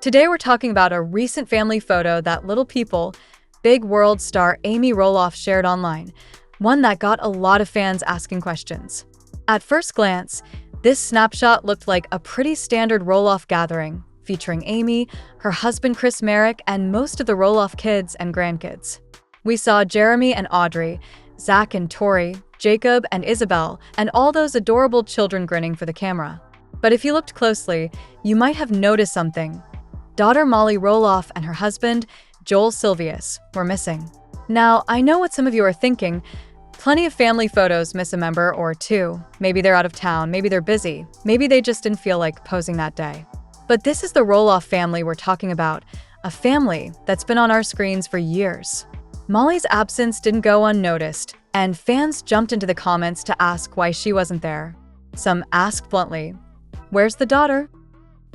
Today we're talking about a recent family photo that Little People, Big World star Amy Roloff shared online, one that got a lot of fans asking questions. At first glance, this snapshot looked like a pretty standard Roloff gathering, featuring Amy, her husband Chris Marek, and most of the Roloff kids and grandkids. We saw Jeremy and Audrey, Zach and Tori, Jacob and Isabel, and all those adorable children grinning for the camera. But if you looked closely, you might have noticed something. Daughter Molly Roloff and her husband, Joel Silvius, were missing. Now, I know what some of you are thinking. Plenty of family photos miss a member or two. Maybe they're out of town, maybe they're busy, maybe they just didn't feel like posing that day. But this is the Roloff family we're talking about, a family that's been on our screens for years. Molly's absence didn't go unnoticed, and fans jumped into the comments to ask why she wasn't there. Some asked bluntly, "Where's the daughter?"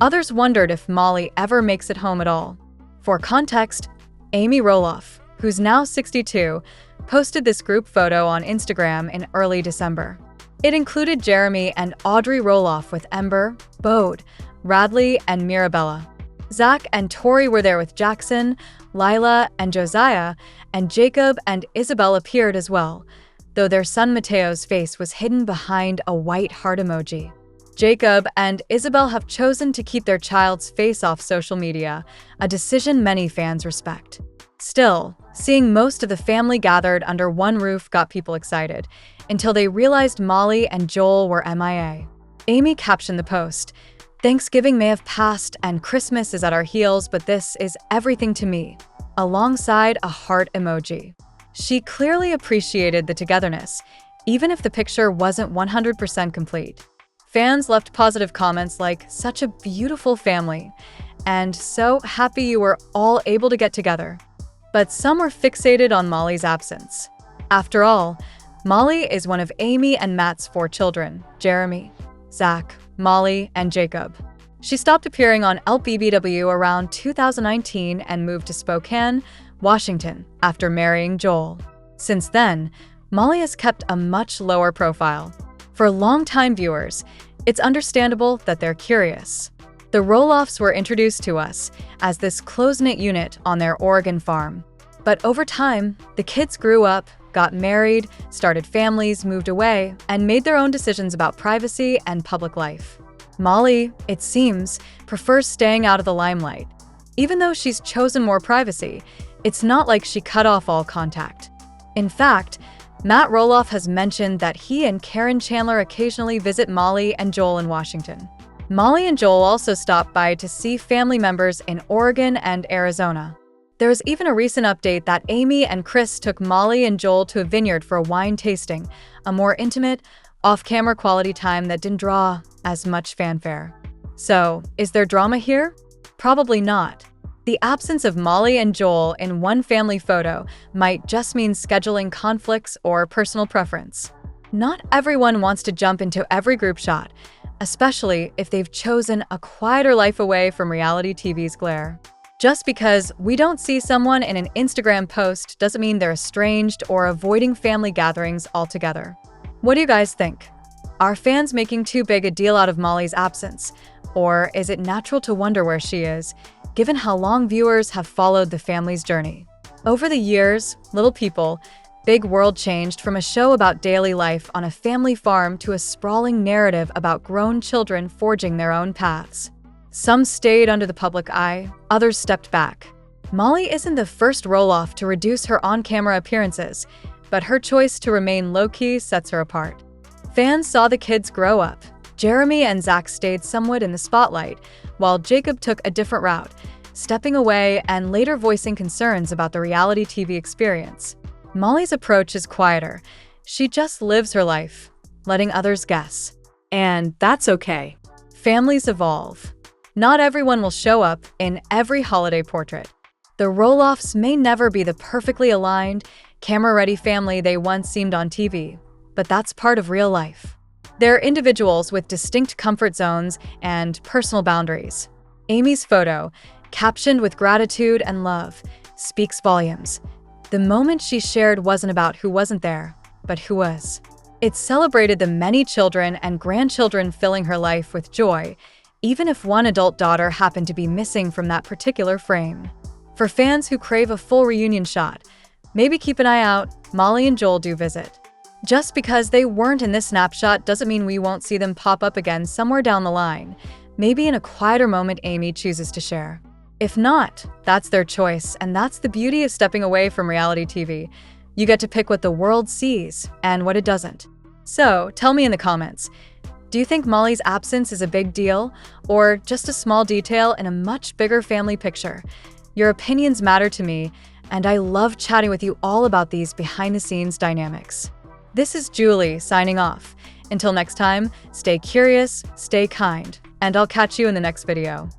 Others wondered if Molly ever makes it home at all. For context, Amy Roloff, who's now 62, posted this group photo on Instagram in early December. It included Jeremy and Audrey Roloff with Ember, Bode, Radley, and Mirabella. Zach and Tori were there with Jackson, Lila, and Josiah, and Jacob and Isabel appeared as well, though their son Mateo's face was hidden behind a white heart emoji. Jacob and Isabel have chosen to keep their child's face off social media, a decision many fans respect. Still, seeing most of the family gathered under one roof got people excited, until they realized Molly and Joel were MIA. Amy captioned the post, "Thanksgiving may have passed and Christmas is at our heels, but this is everything to me," alongside a heart emoji. She clearly appreciated the togetherness, even if the picture wasn't 100% complete. Fans left positive comments like, "Such a beautiful family," and "So happy you were all able to get together." But some were fixated on Molly's absence. After all, Molly is one of Amy and Matt's 4 children, Jeremy, Zach, Molly, and Jacob. She stopped appearing on LPBW around 2019 and moved to Spokane, Washington, after marrying Joel. Since then, Molly has kept a much lower profile. For longtime viewers, it's understandable that they're curious. The Roloffs were introduced to us as this close-knit unit on their Oregon farm. But over time, the kids grew up, got married, started families, moved away, and made their own decisions about privacy and public life. Molly, it seems, prefers staying out of the limelight. Even though she's chosen more privacy, it's not like she cut off all contact. In fact, Matt Roloff has mentioned that he and Karen Chandler occasionally visit Molly and Joel in Washington. Molly and Joel also stop by to see family members in Oregon and Arizona. There was even a recent update that Amy and Chris took Molly and Joel to a vineyard for a wine tasting, a more intimate, off-camera quality time that didn't draw as much fanfare. So, is there drama here? Probably not. The absence of Molly and Joel in one family photo might just mean scheduling conflicts or personal preference. Not everyone wants to jump into every group shot, especially if they've chosen a quieter life away from reality TV's glare. Just because we don't see someone in an Instagram post doesn't mean they're estranged or avoiding family gatherings altogether. What do you guys think? Are fans making too big a deal out of Molly's absence? Or is it natural to wonder where she is, given how long viewers have followed the family's journey? Over the years, Little People, Big World changed from a show about daily life on a family farm to a sprawling narrative about grown children forging their own paths. Some stayed under the public eye, others stepped back. Molly isn't the first Roloff to reduce her on-camera appearances, but her choice to remain low-key sets her apart. Fans saw the kids grow up. Jeremy and Zach stayed somewhat in the spotlight, while Jacob took a different route, stepping away and later voicing concerns about the reality TV experience. Molly's approach is quieter. She just lives her life, letting others guess. And that's okay. Families evolve. Not everyone will show up in every holiday portrait. The Roloffs may never be the perfectly aligned, camera-ready family they once seemed on TV, but that's part of real life. They're individuals with distinct comfort zones and personal boundaries. Amy's photo, captioned with gratitude and love, speaks volumes. The moment she shared wasn't about who wasn't there, but who was. It celebrated the many children and grandchildren filling her life with joy, even if one adult daughter happened to be missing from that particular frame. For fans who crave a full reunion shot, maybe keep an eye out. Molly and Joel do visit. Just because they weren't in this snapshot doesn't mean we won't see them pop up again somewhere down the line, maybe in a quieter moment Amy chooses to share. If not, that's their choice, and that's the beauty of stepping away from reality TV. You get to pick what the world sees and what it doesn't. So, tell me in the comments, do you think Molly's absence is a big deal, or just a small detail in a much bigger family picture? Your opinions matter to me, and I love chatting with you all about these behind-the-scenes dynamics. This is Julie signing off. Until next time, stay curious, stay kind, and I'll catch you in the next video.